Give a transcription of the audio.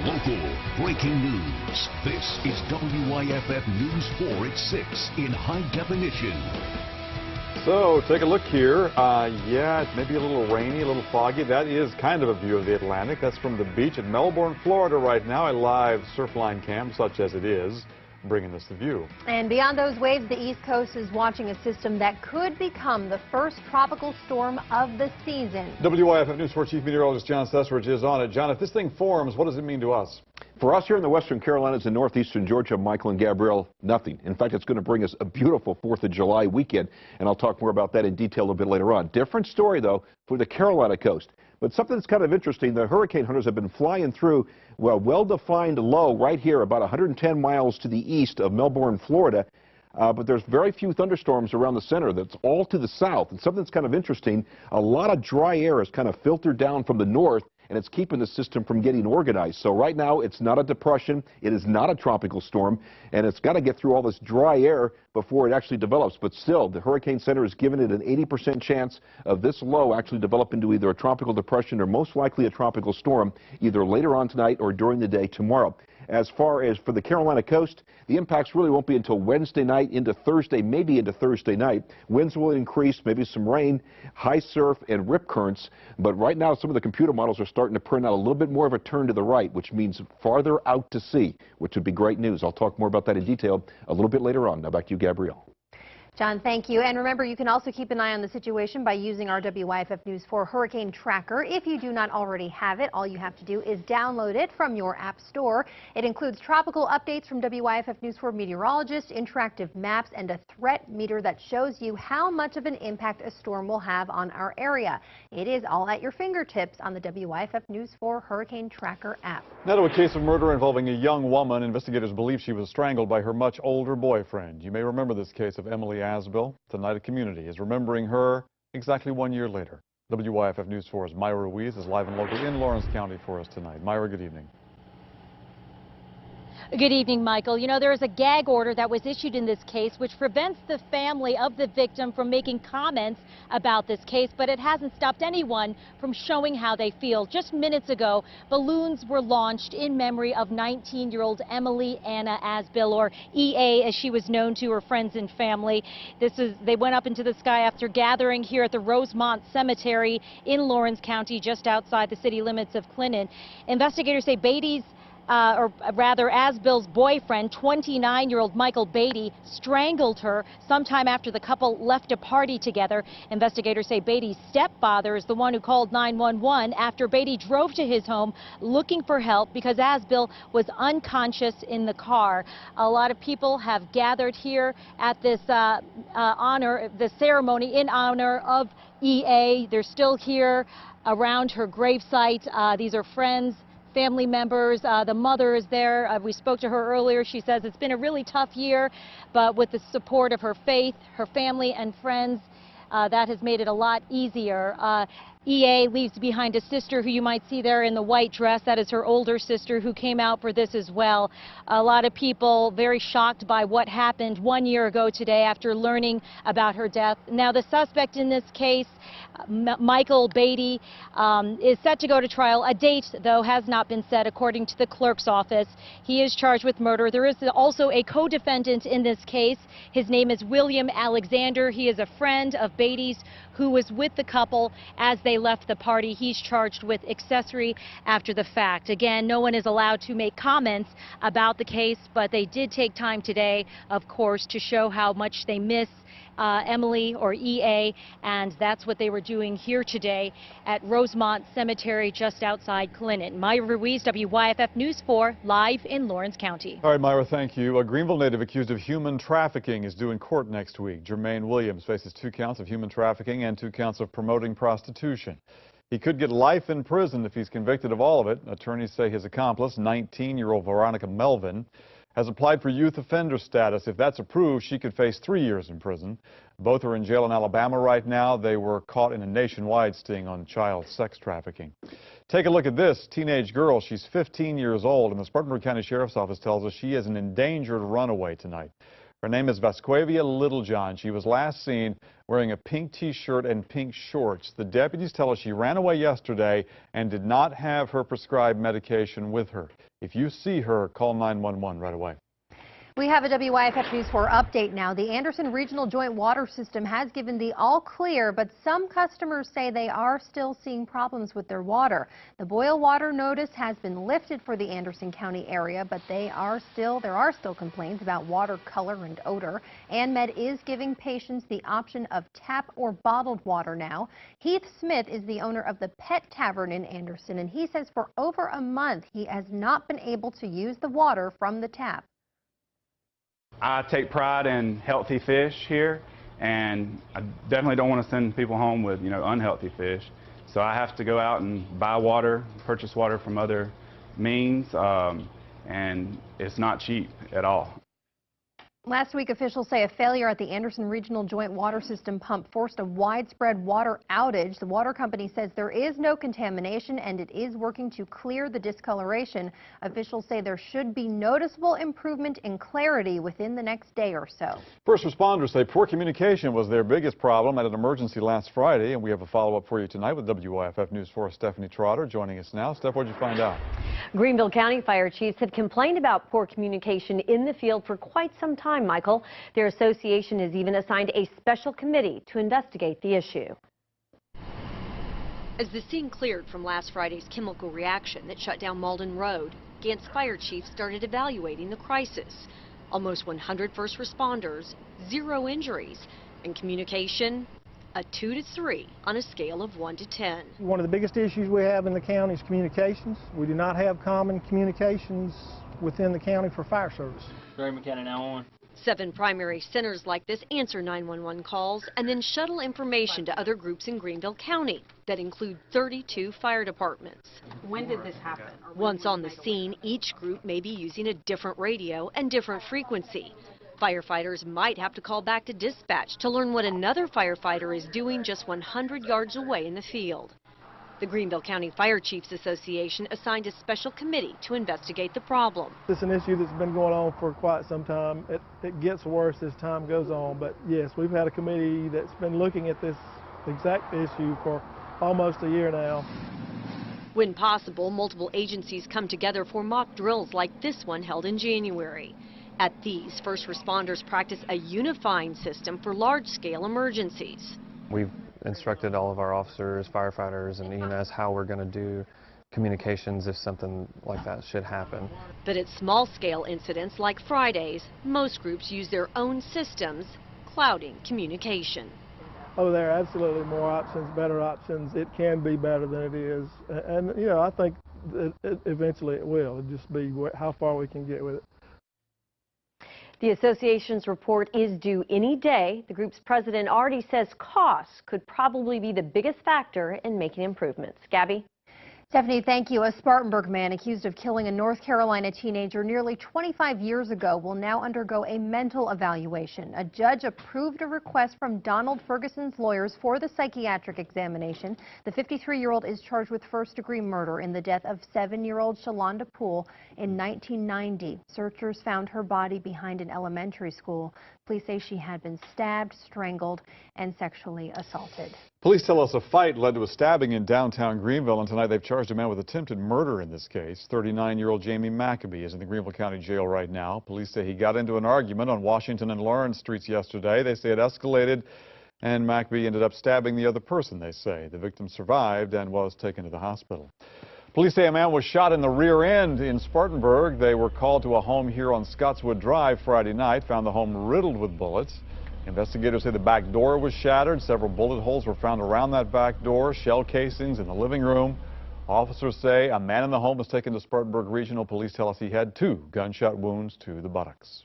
Local breaking news. This is WYFF News 4 at 6 in high definition. So take a look here. Yeah, it may be a little rainy, a little foggy. That is kind of a view of the Atlantic. That's from the beach at Melbourne, Florida right now. A live Surfline cam, such as it is, bringing us the view. And beyond those waves, the East Coast is watching a system that could become the first tropical storm of the season. WYFF News 4 Chief Meteorologist John Sesseridge is on it. John, if this thing forms, what does it mean to us? For us here in the Western Carolinas and northeastern Georgia, Michael and Gabrielle, nothing. In fact, it's going to bring us a beautiful 4th of July weekend, and I'll talk more about that in detail a bit later on. Different story, though, for the Carolina coast. But something that's kind of interesting, the hurricane hunters have been flying through a well-defined low right here, about 110 miles to the east of Melbourne, Florida. But there's very few thunderstorms around the center. That's all to the south. And something that's kind of interesting, a lot of dry air is kind of filtered down from the north, and it's keeping the system from getting organized. So right now, it's not a depression, it is not a tropical storm, and it's got to get through all this dry air before it actually develops. But still, the Hurricane Center has given it an 80% chance of this low actually develop into either a tropical depression or most likely a tropical storm, either later on tonight or during the day tomorrow. As far as for the Carolina coast, the impacts really won't be until Wednesday night into Thursday, maybe into Thursday night. Winds will increase, maybe some rain, high surf, and rip currents. But right now, some of the computer models are starting to print out a little bit more of a turn to the right, which means farther out to sea, which would be great news. I'll talk more about that in detail a little bit later on. Now back to you, Gabrielle. John, thank you. And remember, you can also keep an eye on the situation by using our WYFF News 4 Hurricane Tracker. If you do not already have it, all you have to do is download it from your app store. It includes tropical updates from WYFF News 4 meteorologists, interactive maps, and a threat meter that shows you how much of an impact a storm will have on our area. It is all at your fingertips on the WYFF News 4 Hurricane Tracker app. Now to a case of murder involving a young woman. Investigators believe she was strangled by her much older boyfriend. You may remember this case of Emily Asbill. Tonight, community is remembering her exactly 1 year later. WYFF News 4's Myra Ruiz is live and local in Lawrence County for us tonight. Myra, good evening. Good evening, Michael. You know, there is a gag order that was issued in this case which prevents the family of the victim from making comments about this case, but it hasn't stopped anyone from showing how they feel. Just minutes ago, balloons were launched in memory of 19-year-old Emily Anna Asbill, or EA as she was known to her friends and family. They went up into the sky after gathering here at the Rosemont Cemetery in Lawrence County, just outside the city limits of Clinton. Investigators say Asbill's boyfriend, 29-year-old Michael Beatty, strangled her sometime after the couple left a party together. Investigators say Beatty's stepfather is the one who called 911 after Beatty drove to his home looking for help because Asbill was unconscious in the car. A lot of people have gathered here at this the ceremony in honor of EA. They're still here around her gravesite. These are friends, family members. The mother is there. We spoke to her earlier. She says it's been a really tough year, but with the support of her faith, her family and friends, that has made it a lot easier. EA leaves behind a sister who you might see there in the white dress. That is her older sister who came out for this as well. A lot of people very shocked by what happened 1 year ago today after learning about her death. Now, the suspect in this case, Michael Beatty, is set to go to trial. A date, though, has not been set according to the clerk's office. He is charged with murder. There is also a co-defendant in this case. His name is William Alexander. He is a friend of Beatty's who was with the couple as they left the party. He's charged with accessory after the fact. Again, no one is allowed to make comments about the case, but they did take time today, of course, to show how much they miss Emily, or EA, and that's what they were doing here today at Rosemont Cemetery just outside Clinton. Myra Ruiz, WYFF News 4, live in Lawrence County. All right, Myra, thank you. A Greenville native accused of human trafficking is due in court next week. Jermaine Williams faces 2 counts of human trafficking and 2 counts of promoting prostitution. He could get life in prison if he's convicted of all of it. Attorneys say his accomplice, 19-year-old Veronica Melvin, has applied for youth offender status. If that's approved, she could face 3 years in prison. Both are in jail in Alabama right now. They were caught in a nationwide sting on child sex trafficking. Take a look at this teenage girl. She's 15 years old, and the Spartanburg County Sheriff's Office tells us she is an endangered runaway tonight. Her name is Vasquavia Littlejohn. She was last seen wearing a pink T-shirt and pink shorts. The deputies tell us she ran away yesterday and did not have her prescribed medication with her. If you see her, call 911 right away. We have a WYFF News 4 update now. The Anderson Regional Joint Water System has given the all clear, but some customers say they are still seeing problems with their water. The boil water notice has been lifted for the Anderson County area, but there are still complaints about water color and odor. ANMED is giving patients the option of tap or bottled water now. Heath Smith is the owner of the Pet Tavern in Anderson, and he says for over a month he has not been able to use the water from the tap. I take pride in healthy fish here, and I definitely don't want to send people home with, unhealthy fish. So I have to go out and buy water, purchase water from other means, and it's not cheap at all. Last week, officials say a failure at the Anderson Regional Joint Water System pump forced a widespread water outage. The water company says there is no contamination and it is working to clear the discoloration. Officials say there should be noticeable improvement in clarity within the next day or so. First responders say poor communication was their biggest problem at an emergency last Friday, and we have a follow-up for you tonight with WYFF News 4's Stephanie Trotter joining us now. Steph, what did you find out? Greenville County fire chiefs have complained about poor communication in the field for quite some time, Michael. Their association has even assigned a special committee to investigate the issue. As the scene cleared from last Friday's chemical reaction that shut down Malden Road, Gant's fire chiefs started evaluating the crisis. Almost 100 first responders, 0 injuries, and communication a 2 to 3 on a scale of 1 to 10. One of the biggest issues we have in the county is communications. We do not have common communications within the county for fire service. Gary McKenna now on. 7 primary centers like this answer 911 calls and then shuttle information to other groups in Greenville County that include 32 fire departments. When did this happen? Once on the scene, each group may be using a different radio and different frequency. Firefighters might have to call back to dispatch to learn what another firefighter is doing just 100 yards away in the field. The Greenville County Fire Chiefs Association assigned a special committee to investigate the problem. It's an issue that's been going on for quite some time. It gets worse as time goes on, but yes, we've had a committee that's been looking at this exact issue for almost a year now. When possible, multiple agencies come together for mock drills like this one held in January. At these, first responders practice a unifying system for large-scale emergencies. We've instructed all of our officers, firefighters, and EMS how we're going to do communications if something like that should happen. But at small-scale incidents like Friday's, most groups use their own systems, clouding communication. Oh, there are absolutely more options, better options. It can be better than it is. And, I think that eventually it will. It'll just be how far we can get with it. The association's report is due any day. The group's president already says costs could probably be the biggest factor in making improvements. Gabby? Stephanie, thank you. A Spartanburg man accused of killing a North Carolina teenager nearly 25 years ago will now undergo a mental evaluation. A judge approved a request from Donald Ferguson's lawyers for the psychiatric examination. The 53-year-old is charged with first-degree murder in the death of 7-year-old Shalonda Poole in 1990. Searchers found her body behind an elementary school. Police say she had been stabbed, strangled, and sexually assaulted. Police tell us a fight led to a stabbing in downtown Greenville, and tonight they've charged a man with attempted murder in this case. 39-year-old Jamie McAbee is in the Greenville County Jail right now. Police say he got into an argument on Washington and Lawrence Streets yesterday. They say it escalated, and McAbee ended up stabbing the other person, they say. The victim survived and was taken to the hospital. Police say a man was shot in the rear end in Spartanburg. They were called to a home here on Scottswood Drive Friday night, found the home riddled with bullets. Investigators say the back door was shattered. Several bullet holes were found around that back door, shell casings in the living room. Officers say a man in the home was taken to Spartanburg Regional. Police tell us he had 2 gunshot wounds to the buttocks.